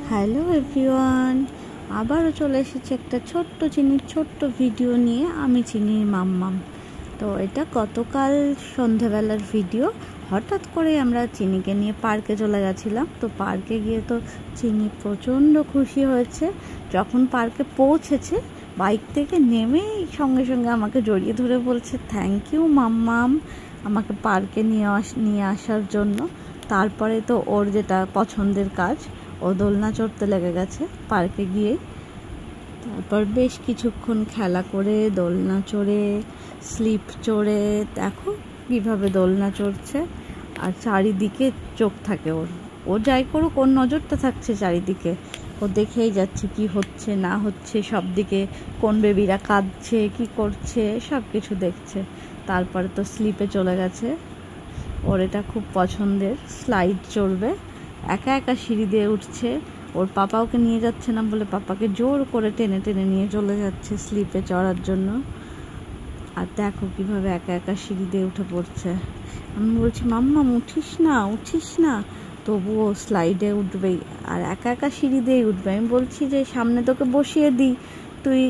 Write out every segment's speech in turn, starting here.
Hello everyone, আবারও চলে এসেছে একটা ছোট্ট চিনির ছোট্ট ভিডিও নিয়ে। আমি চিনির মাম্মাম। তো এটা গতকাল সন্ধেবেলার ভিডিও। হঠাৎ করে আমরা চিনিকে নিয়ে পার্কে চলে গেছিলাম। তো পার্কে গিয়ে তো চিনি প্রচণ্ড খুশি হয়েছে। যখন পার্কে পৌঁছেছে, বাইক থেকে নেমেই সঙ্গে সঙ্গে আমাকে জড়িয়ে ধরে বলছে, থ্যাংক ইউ মাম্মাম, আমাকে পার্কে নিয়ে আসার জন্য। তারপরে তো ওর যেটা পছন্দের কাজ, ও দোলনা চড়তে লেগে গেছে পার্কে গিয়ে। তারপর বেশ কিছুক্ষণ খেলা করে, দোলনা চড়ে, স্লিপ চড়ে, দেখো কীভাবে দোলনা চড়ছে। আর চারিদিকে চোখ থাকে ওর, ও যাই করুক ওর নজরটা থাকছে চারিদিকে। ও দেখেই যাচ্ছে কি হচ্ছে না হচ্ছে, সব দিকে কোন বেবিরা কাঁদছে কি করছে সব কিছু দেখছে। তারপরে তো স্লিপে চলে গেছে। ওর এটা খুব পছন্দের, স্লাইড চড়বে। একা একা সিঁড়ি দিয়ে উঠছে, ওর পাপা ওকে নিয়ে যাচ্ছে না বলে পাপাকে জোর করে টেনে টেনে নিয়ে চলে যাচ্ছে স্লিপে চড়ার জন্য। আর দেখো কীভাবে একা একা সিঁড়ি দিয়ে উঠে পড়ছে। আমি বলছি মাম্মাম উঠিস না, তবুও স্লাইডে উঠবেই, আর একা একা সিঁড়ি দিয়েই উঠবে। আমি বলছি যে সামনে তোকে বসিয়ে দিই, তুই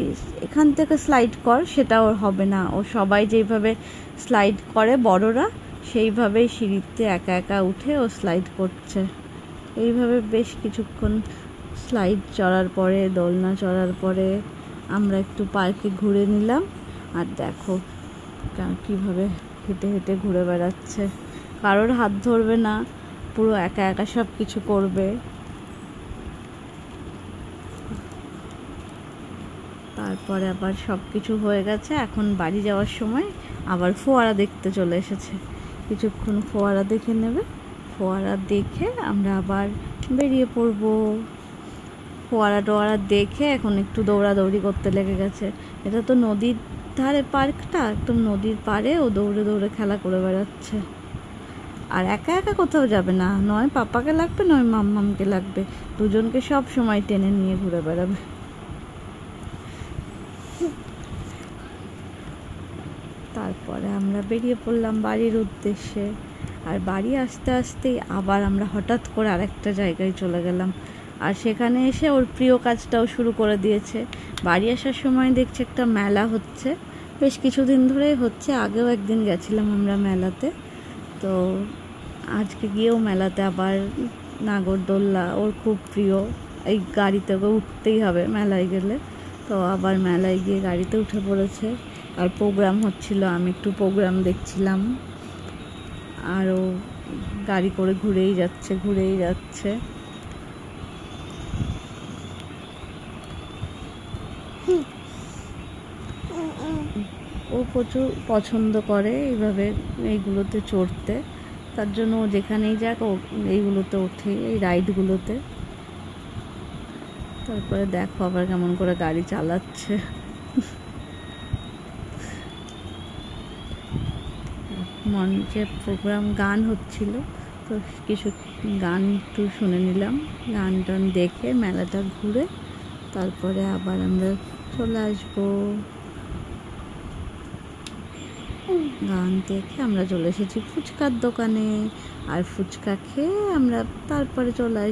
এখান থেকে স্লাইড কর, সেটা ওর হবে না। ও সবাই যেইভাবে স্লাইড করে বড়রা, সেইভাবেই সিঁড়িতে একা একা উঠে ও স্লাইড করছে। এইভাবে বেশ কিছুক্ষণ স্লাইড চড়ার পরে, দোলনা চড়ার পরে আমরা একটু পার্কে ঘুরে নিলাম। আর দেখো কীভাবে হেঁটে হেঁটে ঘুরে বেড়াচ্ছে, কারোর হাত ধরবে না, পুরো একা একা সব কিছু করবে। তারপরে আবার সব কিছু হয়ে গেছে, এখন বাড়ি যাওয়ার সময় আবার ফোয়ারা দেখতে চলে এসেছে। কিছুক্ষণ ফোয়ারা দেখে নেবে, ফোয়ারা দেখে আমরা আবার বেরিয়ে পড়বো। ফোয়ারা টোয়ারা দেখে এখন একটু দৌড়াদৌড়ি করতে লেগে গেছে। এটা তো নদীর ধারে পার্কটা, একদম নদীর পাড়ে ও দৌড়ে দৌড়ে খেলা করে বেড়াচ্ছে। আর একা একা কোথাও যাবে না, নয় পাপাকে লাগবে নয় মাম্মামকে লাগবে, দুজনকে সব সময় টেনে নিয়ে ঘুরে বেড়াবে। তারপরে আমরা বেরিয়ে পড়লাম বাড়ির উদ্দেশ্যে। আর বাড়ি আসতে আসতেই আবার আমরা হঠাৎ করে আরেকটা জায়গায় চলে গেলাম। আর সেখানে এসে ওর প্রিয় কাজটাও শুরু করে দিয়েছে। বাড়ি আসার সময় দেখছি একটা মেলা হচ্ছে, বেশ কিছুদিন ধরেই হচ্ছে, আগেও একদিন গেছিলাম আমরা মেলাতে। তো আজকে গিয়েও মেলাতে আবার নাগরদোল্লা ওর খুব প্রিয়, এই গাড়িতে ওকে উঠতেই হবে মেলায় গেলে। তো আবার মেলায় গিয়ে গাড়িতে উঠে পড়েছে। আর প্রোগ্রাম হচ্ছিল, আমি একটু প্রোগ্রাম দেখছিলাম। আরও গাড়ি করে ঘুরেই যাচ্ছে। ও প্রচুর পছন্দ করে এইভাবে এইগুলোতে চড়তে, তার জন্য ও যেখানেই যাক ও এইগুলোতে ওঠে, এই রাইডগুলোতে। তারপরে দেখো আবার কেমন করে গাড়ি চালাচ্ছে। মঞ্চে প্রোগ্রাম গান হচ্ছিল, তো কিছু গান একটু শুনে নিলাম। গান টান দেখে মেলাটা ঘুরে তারপরে আবার আমরা চলে আসবো। গান দেখে আমরা চলে এসেছি ফুচকার দোকানে, আর ফুচকা খেয়ে আমরা তারপরে চলে আসবো।